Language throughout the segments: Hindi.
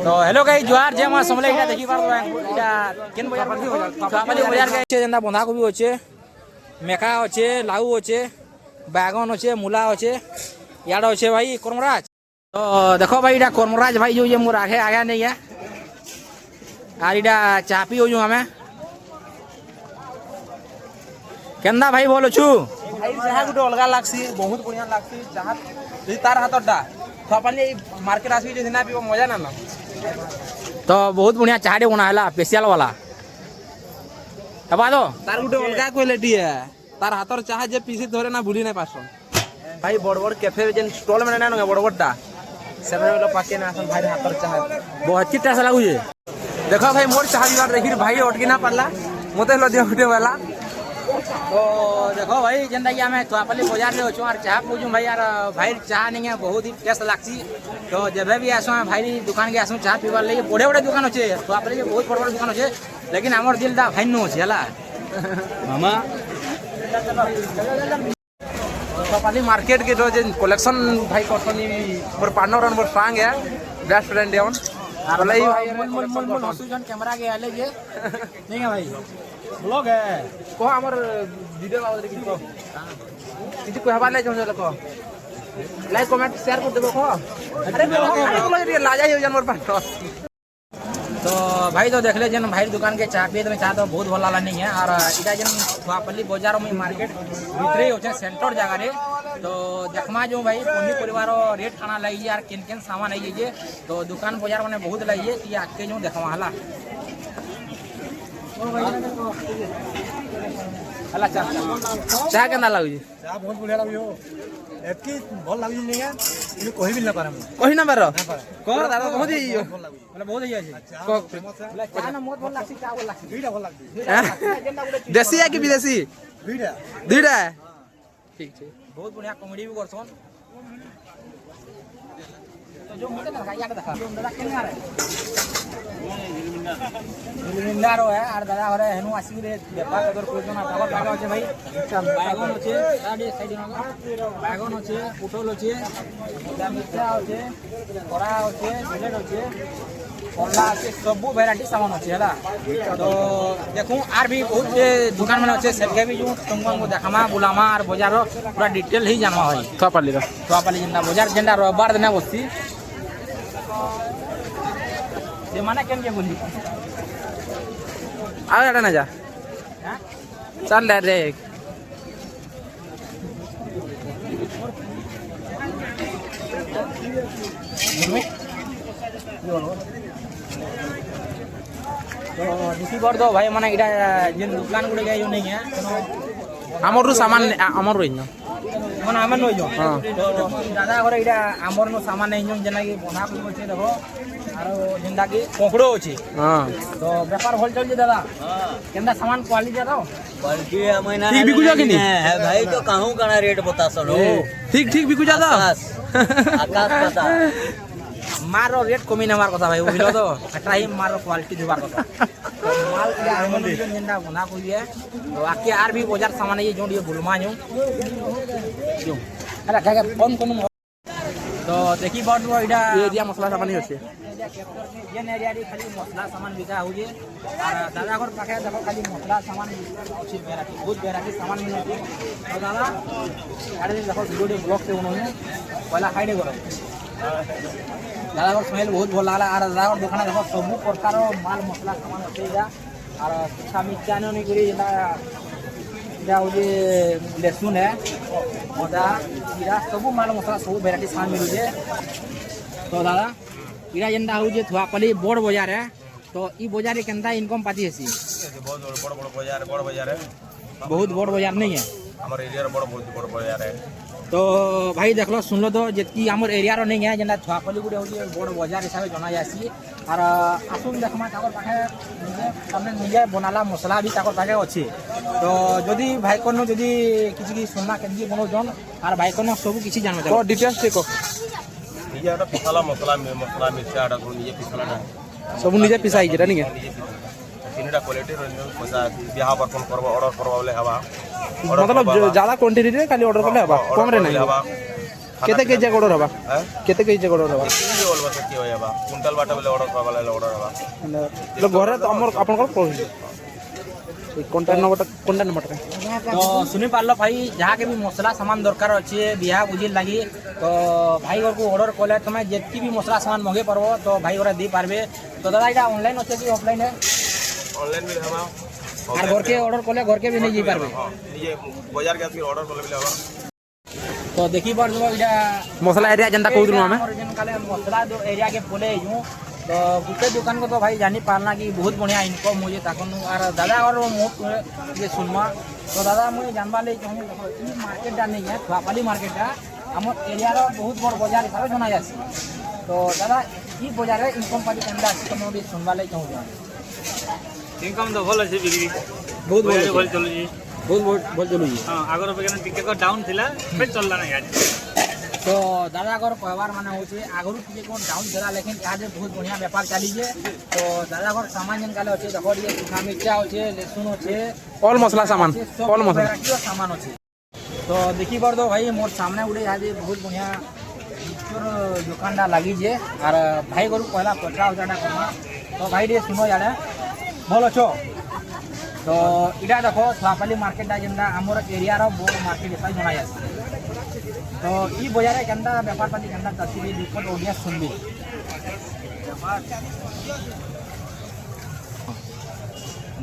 तो हेलो गाइस जुआर जे हम समले इटा देखि पारबो इटा केन बाजार थुआपाली बाजार के जेंदा बंधा कोबी होचे मेका होचे लाउ होचे बैगन होचे मूला होचे याड होचे भाई कर्मराज। तो देखो भाई इटा कर्मराज भाई जो ये मोर आगे आगे नहीं है आर इटा चापी हो जो हमें केंदा भाई बोलो छु भाई जहाँ गुटे अलगा लागसी बहुत बढ़िया लागसी जहाँ যদি তার হাতটা থপালি মার্কেট আসবি যদি না পিব মজা না না। तो बहुत बढ़िया चाय बना है स्पेशल वाला दो তার গুটে অলগা কোয়ালিটি है তার হাতর চাহ যে পিসি ধরে না ভুলি না পাসন ভাই বড় বড় ক্যাফে যেন স্টল মানে না বড় বড়টা সেখানে হলো পাকে না আসন ভাই হাতর চাহ बहुत अच्छी टेस्ट लगुचे। देखो भाई मोर चाह बिगाड़ देखी भाई अटकी ना पारला मते हलो दिया गुटे वाला। तो देखो भाई जेंदा कि हमें थुआपाली बाजार में होचो और चाह पूछूं भाई यार भाई चाह नहीं है बहुत ही टेस्ट लागसी। तो जब भी आसो भाई दुकान के आसो चाह पीवार लगे बड़े बड़े दुकान होचे थुआपाली के बहुत बड़े बड़े दुकान होचे लेकिन हमर दिल दा भाई नो होचे हला मामा थुआपाली मार्केट के जो जे कलेक्शन भाई करसनी मोर पार्टनर और मोर संग है बेस्ट फ्रेंड है और लई भाई मन हसुजन कैमरा के आले जे नहीं है भाई ब्लॉग है को हमर वीडियो बाबत की को किछि कहबा नै चाहू लोग लाइक कमेंट शेयर कर देबो को अरे अरे लाजा हो जानवर पार्टनर। तो भाई तो देख ले जन भाई दुकान के चाह पिए तो चाह तो बहुत भला नहीं है और इटा जन थुआपाली बाजार में मार्केट भीतरे होचे सेंटर जगह रे। तो देखमा जो भाई पनी परिवार रेट खाना लगी यार केन केन सामान आई जे तो दुकान बाजार माने बहुत लगी कि आके जो देखमा हला हला चाह केना लागु चाह बहुत बढ़िया लगी एतकी भल लगी नहीं है इने कहि भी ना पारे कहि ना पारो को दादा बहुत ही मतलब बहुत ही আছে चाह ना बहुत भल लागसी चाह भल लागसी दुईटा भल लगी देसी है कि विदेशी दुईटा दुईटा ठीक छै बहुत बढ़िया कॉमेडी भी करछन। तो जो मुझे ना या देखा जो दादा केन आ रहा है रो है और दादा हरे हेनु आसी रे व्यापार अगर कोई जना टावर लागा আছে भाई बैगन আছে साइड साइड बैगन আছে পুটল আছে मिर्चा আছে কড়া আছে ब्लेड আছে कोला আছে सब वैरायटी सामान আছে हला। तो देखूं आर भी बहुत दुकान में আছে सेलके भी जो तुमको देखामा बुलामा और बाजार पूरा डिटेल ही जानवा होई थुआपाली जिंदा बाजार जिंदा रविवार दिन बसती से माने केन के बोली आ जाना ना जा चल ले रे तो दिसी बार दो भाई माने इटा जिन दुकान गुडे गयो नहीं है हमर रु सामान हमर रु इन माने हमन नइ जो तो दादा घरे इटा हमर नो सामान नहीं जो जना कि बना को होचे देखो आरो जिंदा की कोकड़ो होची हां तो व्यापार होल चल जे दादा केंदा सामान क्वालिटी जा दो क्वालिटी महीना ठीक बिकु जा कि नहीं है भाई तो कहूं कना रेट बता सरो ठीक ठीक बिकु जा आकाश पता मारो रेट कमी न मार কথা भाई बुझलो तो हटाई मारो क्वालिटी दिबार কথা तो माल के हमन जिंदा बना को है तो आके आर भी बाजार सामान ये जो ये बुलमा जो क्यों अरे क्या कौन कौन तो देखी बात वो इडा एरिया मसला सामान ही होचे ये एरिया री खाली मसला सामान बिका होजे और दादा घर पाखे देखो खाली मसला सामान अच्छी वैरायटी बहुत वैरायटी सामान मिलती तो दादा आरे दिन देखो वीडियो ब्लॉग से उन्होंने पहला हाइडे करो दादा घर स्मेल बहुत भल लागला और दादा घर दुकान देखो सब प्रकार माल मसला सामान होते जा और सुखा मिर्चा नहीं करी जेना जा होजे लहसुन है अदा जीरा सब माल मसला सब वैरायटी सामान मिलू जे। तो दादा इरा जेंदा होजे थुआपाली बड़ बाजार है तो ई बाजार के केंदा इनकम पाती है सी बहुत बड़ बाजार है बहुत बड़ बाजार नहीं है हमारे एरिया रे बहुत बड़ बाजार है। तो भाई देख लो सुन लो तो जितकी आमर एरिया रो नहीं है जेना थुआपाली गुडे होजे बड़ बाजार हिसाब से जना जासी और आसुन देखमा ताकर पाखे निजे हमने निजे बनाला मसला भी ताकर पाखे अछि। तो जदी भाई कोनो जदी किछि की सुनना केंदी बनो जन और भाई कोनो सब किछि जानबे को डिटेल्स टेको निजे आटा पिसाला मसला मिर्चा आटा को निजे पिसाला ना सब निजे पिसाई जेटा नहीं तीनटा क्वालिटी रो पसा बियाह पर फोन करबो ऑर्डर करबो बोले हवा मतलब ज्यादा क्वांटिटी रे खाली ऑर्डर करले हबा कम रे नहीं हवा केते केजी गोड़ हवा हैं केते केजी गोड़ हवा ये बोल बस की होया बा कुंटल बाटा बेले ऑर्डर करबा ले ऑर्डर हवा लो घरे तो हमर आपन को कहू कॉन्टैक्ट नंबर तो सुनी पार्ल भाई जहाँ के भी मसला सामान दरकार अच्छे बिहा बुझी लगी तो भाई घर को ऑर्डर कले तुम्हें जितकी भी मसला सामान मंगे पार्बो तो भाई घर दी पारबे तो दादा यहाँ ऑनलाइन अच्छे कि ऑफलाइन है ऑनलाइन भी हवा और घर के ऑर्डर कले घर के भी नहीं जी पारबे ये बाजार के आके ऑर्डर करले हवा तो देखी पार जो इटा मसला एरिया जनता कहू दिनु हमें काले मसला जो एरिया के बोले यूं तो गुटे दुकान को तो भाई जानी पारना कि बहुत बढ़िया इनकम मुझे ताकन और दादा और मुझे ये सुनमा तो दादा मुझे जानवा ले चाहूँ ई मार्केट डा नहीं है थुआपाली मार्केट डा हमर एरिया रो बहुत बड़ बाजार हिसाब से जना जासी तो दादा ई बाजार रे इनकम पार्टी केंदा तो मुझे सुनवा ले चाहूँ इनकम तो भल अच्छे बिक्री बहुत भल बोल चलुची बोल चलू जी हाँ आगर अपेक्षा टिके डाउन थिला फिर चलला नहीं आज तो दादा अगर कहवार माने होचे आगरू टिके कोन डाउन चला लेकिन आज बहुत बढ़िया व्यापार चली जे तो दादा अगर सामान जन काले होचे देखो ये सुखा मिर्चा होचे लहसुन होचे ऑल मसला सामान ऑल मसला वैरायटी सामान होचे तो देखी बार तो भाई मोर सामने उड़े आज बहुत बढ़िया दुकानटा लगी जे और भाई गरु पहला 50,000 कमा तो भाई रे सुनो यार बोल अच्छो तो इटा देखो थुआपाली मार्केट जेनटा आमर एरिया रो बड़ मार्केट हिसाब जना जासी तो ई बाजार केनता व्यापार पाती केनता चलती दिक्कत ओडिया सुनबी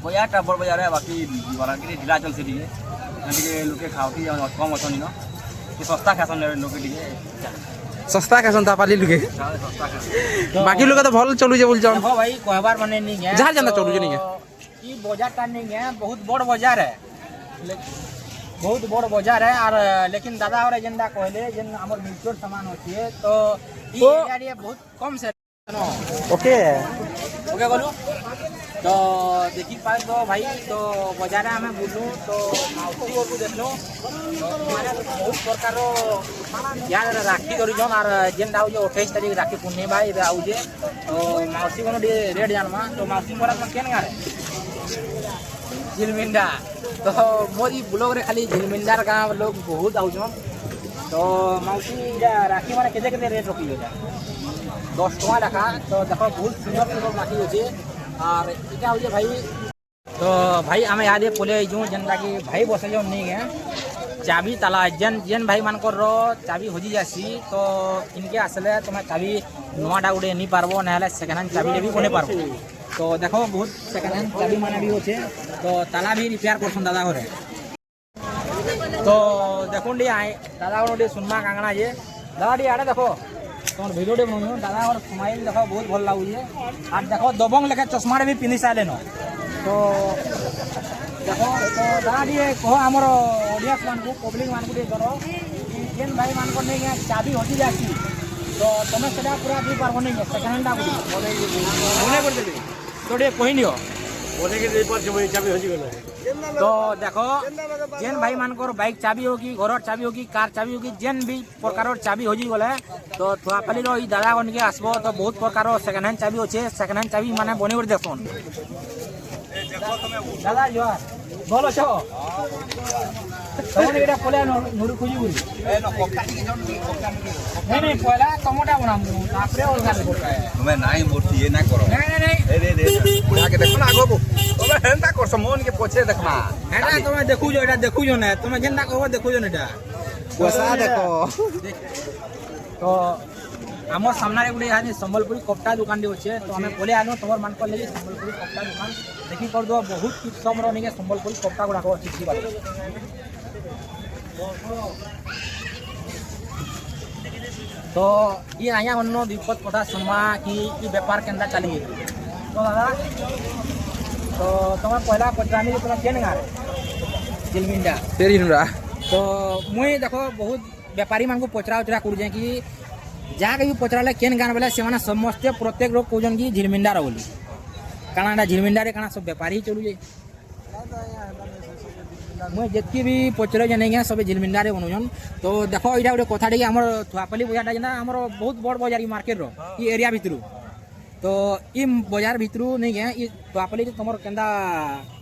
बाजार बड़ बाजार है बाकी मार्केट ढिला चलছে ଟିକେ ଟିକେ ଲୋକେ ଖାଉକି କମ ଅଛନ୍ତି ନା କି ସସ୍ତା ଖାସନ୍ ଲୋକେ ଟିକେ सस्ता खासन तापाली लुके ସସ୍ତା ଖାସନ୍ बाकी लोग तो भल चलू जे बोल जाओ देखो भाई कहबार माने नहीं है जहाँ जाना चलू जे नहीं है ई बाजार टा नहीं है बहुत बड़ बाजार है बहुत बड़ बाजार है और लेकिन दादा और एजेंडा कहले जेन हमर म्यूचुअल सामान होती है तो ई एरिया बहुत कम से ओके ओके बोलू तो देखी पाए तो भाई तो बाजार में बोलूँ तो माउसी को देख लो तो हमारे बहुत प्रकार यार राखी करी जन और जेन आउ 28 तारीख राखी पूर्णिमा आउ जे तो माउसी को रेट जानमा तो माउसी पर केन गारे झिलमिंडा तो मोरी ब्लॉग रे खाली झिलमिंडार गाँव लोग बहुत आउछन तो माउसी राखी माने केते केते रेट रखी गया 10 टका रखा तो देखो बहुत सुंदर सुंदर राखी होचे और इटा हो भाई तो भाई आम यहाँ पोले जो जेनटा कि भाई बसे जो नहीं है चाबी ताला जेन जेन भाई मान रो चाबी हजी जासी तो इनके आसले तुम चाबी नुआटा गुटे नहीं पारबो ना सेकेंड हैंड चाबी भी बने पारबो तो देखो बहुत सेकेंड हैंड चाबी माने भी होचे तो ताला भी रिपेयर करसन दादा घरे तो देखो दादा घरे सुनमा कांगना जे दादा डी आड़े देखो तुम भिडियो टे बनू दादा और स्माइल देखो बहुत भल लगुचे और देखो दबंग लेखे चश्मा भी पिंधि सारे न तो देखो तो दादा टी कह आमर ऑडियंस मान को पब्लिक मान को करो जेन भाई मान को नहीं चाबी हजी जाती तो तुम्हें से पूरा दी पार्ब नहीं सेकेंड हैंड मने कर देबे तो टे कहि नियो बोले कि नहीं पर जब चाबी हजी गलो तो देखो जेन भाई मान को बाइक चाबी होगी घर चाबी होगी कार चाबी होगी जेन भी प्रकार चाबी हजी गले तो थुआपाली दादा गन के आसबो तो बहुत प्रकार सेकेंड हैंड चाबी होचे सेकेंड हैंड चाबी माने बने कर देखोन दादा जोहार बोलो छो तमने एटा पोले नुडु खुजी गुरी नहीं पहला टमाटा बनामु तापरे अलगा देखो तुम्हें नाही मोरती ये ना करो नहीं ए दे बुढ़ा के देखो ना आगो तबे हेंता करस मन के पछे देखमा एटा तुम देखु जो एटा देखु जो ना तुम जेनटा कहबो देखु जो एटा कोसा देखो तो आम सामने गोटे यहाँ संबलपुरी कपड़ा दुकान टे अच्छे तो आम बोले आनो तुम मान कर लगे संबलपुरी कपड़ा दुकान देखी कर दो बहुत किस्म रही संबलपुरी कपड़ा गुड़ाक अच्छी तो ये आया मन विपद कथा सुनवा कि बेपार केनता चली तो दादा तो तुम पहला पचरानी तुम केन गाँव झिलमिंडा तेरी नुरा तो मुई देखो बहुत व्यापारी मान को पचरा उचरा कर कि जहाँ के भी पचराले केन गाँव बोले से समस्ते प्रत्येक लोग कौन कि झिलमिंडार बोली काना झिलमिंडारे काना सब व्यापारी चलू जाए मुझे जितकी भी पचरे जे नहीं सब झिलमिंडारे बनौन तो देखो यहाँ गोटे कथा टे आम थुआपाली बजारटा जेना आम बहुत बड़ बजार मार्केट रो ये एरिया भितर तो ये बजार भितर नहीं ये थुआपाली तुम केन्दा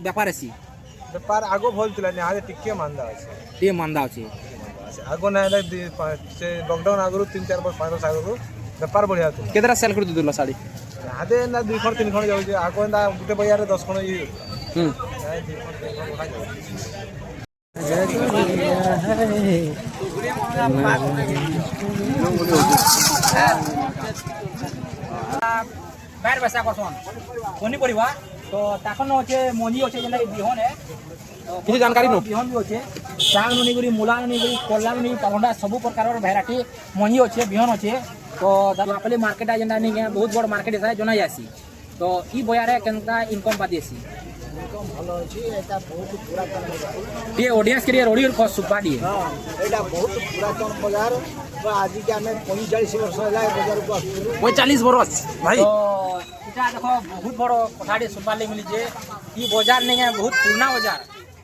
व्यापार आसी बेपार आगो भल थिला ने आदे टिके मांदा अछि ये मांदा अच्छे ଆଗ ନା ସେ ଲକଡାଉନ ଆଗରୁ 3-4 ବର୍ଷ 5 ବର୍ଷ ଆଗରୁ ବେପାର ବଢ଼ିଆ ଥିଲା କେତେଟା ସେଲ୍ କରି ଦେଉଥିଲ ଶାଢ଼ୀ ହାତେ ନା 2 ଖଣ୍ଡ 3 ଖଣ୍ଡ ଯାଉଛି ଆଗ ନା ଗୋଟେ ବଜାରରେ 10 ଖଣ୍ଡ ଇଏ ହୁଁ बैर वैसा करसन पनीपरिया तो ताकन अच्छे मंजी अच्छे जेना बिहन है किसी जानकारी नो बिहन भी अच्छे साग नुनी गुरी मूला नुनी गुरी कोल्ला नुनी पालंडा सब प्रकार वैरायटी मंजी अच्छे बिहन अच्छे तो आपले मार्केट जेना नहीं है बहुत बड़ मार्केट है जना जासी तो ई बजार केनका इनकम पाती आसी इनकम भलो अछि एटा बहुत पुरातन बजार ये ऑडियंस के लिए रोडी और सुपा दिए हां एटा बहुत पुरातन बजार आज के हमें 45 वर्ष होला बजार को 45 वर्ष भाई तो इटा देखो बहुत बड़ कथाडी सुनबा ले मिली जे ई बाजार नहीं है बहुत पुराना बाजार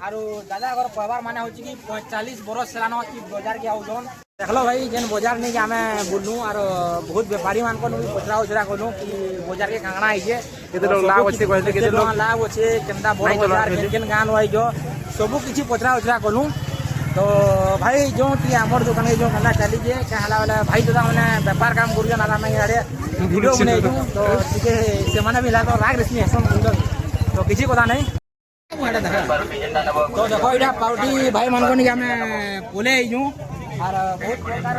आरो दादा अगर कहबार माने होची कि 45 वर्ष सेलानो ई बाजार के आउजन देखलो भाई जेन बाजार नहीं के हमें बोलनु आरो बहुत व्यापारी मान को पचरा उचरा कोनु कि बाजार के कांगणा आइजे केते लोग लाभ होचे कहते केते लोग लाभ होचे केनता बड़ बाजार केन गान होई जो सब किछि पचरा उचरा कोनु तो भाई जो ती हमर दुकान जो कंदा चली जे कहला वाला भाई दादा माने व्यापार काम करू ना मैं यारे वीडियो बने जो तो ठीक से माने भी लागो राग रश्मि हसन तो किछि कोदा नहीं तो देखो इटा पाउटी भाई मान को नहीं हमें बोले जो और बहुत प्रकार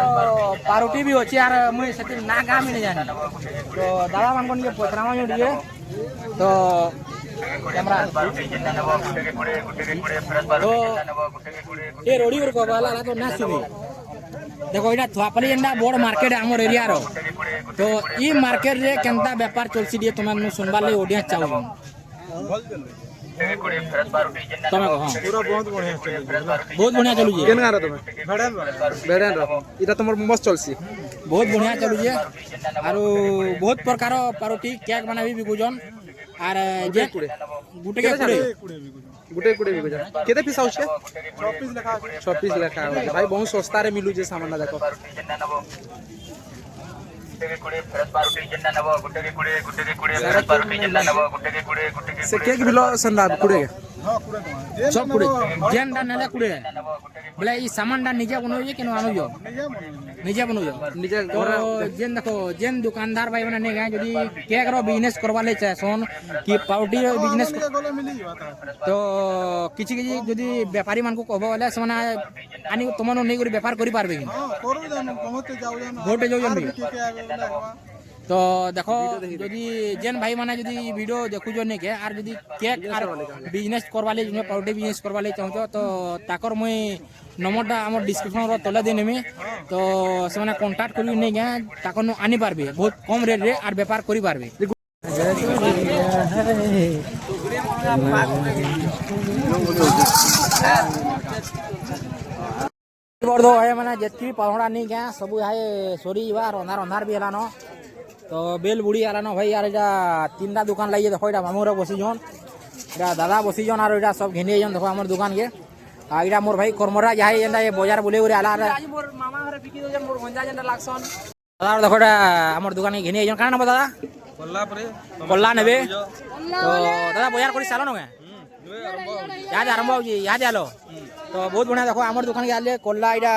पाउटी भी होची और मुई सेति ना गाम नहीं जाने तो दादा मान को नहीं पचरामा जो दिए तो कैमरा तो ये रोडी और कोबाला तो ना सुबी देखो इटा थवापली जेंडा बड़ मार्केट हमर एरिया रो तो ई मार्केट रे केनता व्यापार चलसी दिए तुम सुनबा ले ऑडियंस चाहू तमे को हां पूरा बहुत बढ़िया चलू जे केन गारा तुम बेड़न रो इटा तुमर मस्त चलसी बहुत बढ़िया चलू जे आरो बहुत प्रकार पारोटी केक बना भी बिकुजन आर जे गुटे के गुटे गुटे भी गुजर केते पीस आउछ 26 लेखा भाई बहुत सस्ता रे मिलू जे सामान ना देखो से केक बिलो संदा कुड़े सब कुड़े जेन डा नेले कुड़े बोले ई सामान डा निजे बनो जे केनो आनो जो निजे बनो जो निजे तो जेन देखो जेन दुकानदार भाई माने ने गाय जदी केक रो बिजनेस करवा ले चाहे सोन कि पाउटी रो बिजनेस तो किछि किछि जदी व्यापारी मान को कहबो वाला समान आनी तमनो नै करी व्यापार करि पारबे कि हां करू जानो बहुते जाउ जानो बहुते जाउ जानो तो देखो जदी जेन भाई माने जदी वीडियो देखु जो ने के आर जदी केक आर बिजनेस करवा ले जो पाउटी बिजनेस करवा ले चाहतो तो ताकर मय नंबरटा हमर डिस्क्रिप्शन रो तले देने में तो समान कांटेक्ट करी नै गे ताकर न आनी पारबे बहुत कम रेट रे आर व्यापार करि पारबे बर्दो है माने जत्ती पहुड़ा नहीं गया सब है सोरी बा रंधार रंधार भी हलानो तो बेल बुढ़ी हलानो भाई यार एटा तीनटा दुकान लाइए देखो एटा मामू रे बसी जोन एटा दादा बसी जोन और एटा सब घिने जोन देखो हमर दुकान के आ एटा मोर भाई कर्मरा जाय एंदा ये बाजार बोले बोले आला आज मोर मामा घरे बिकी दो मोर गंजा जेंदा लागसन दादा देखो एटा हमर दुकान के घिने जोन काना ना दादा कोल्ला नेबे तो दादा बाजार करी सालो नगे याद आरंभ हो जी याद आलो तो बहुत बढ़िया देखो हमर दुकान के आले कोल्ला इडा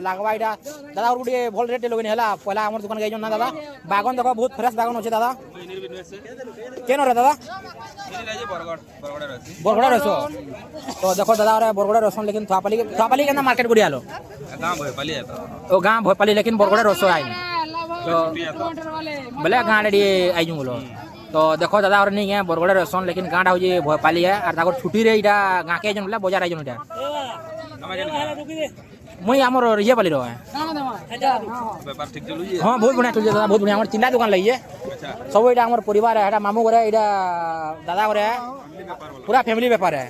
लागवा इडा दादा और गुडी भल रेट लगने हला पहला हमर दुकान के ना दादा बागन देखो बहुत फ्रेश बागन होचे दादा केन रे दादा बरगड़ा रसो तो देखो दादा रे बरगड़ा रसो लेकिन थापाली के ना मार्केट गुडी आलो गांव भोपाली है तो गांव भोपाली लेकिन बरगड़ा रसो आई तो बोले गांव रे आई जुलो तो देखो दादा और नहीं है बरगड़ा रसन लेकिन गाँडा हो भोपाली है और ताकर छुट्टी रे इटा गाँ के बोले बाजार आई इटा मुई आमर ये पाली रो है हाँ बहुत बढ़िया चल दादा बहुत बढ़िया तीनटा दुकान लगे सब इटा आमर परिवार है मामू घरे इटा दादा घरे है पूरा फैमिली व्यापार है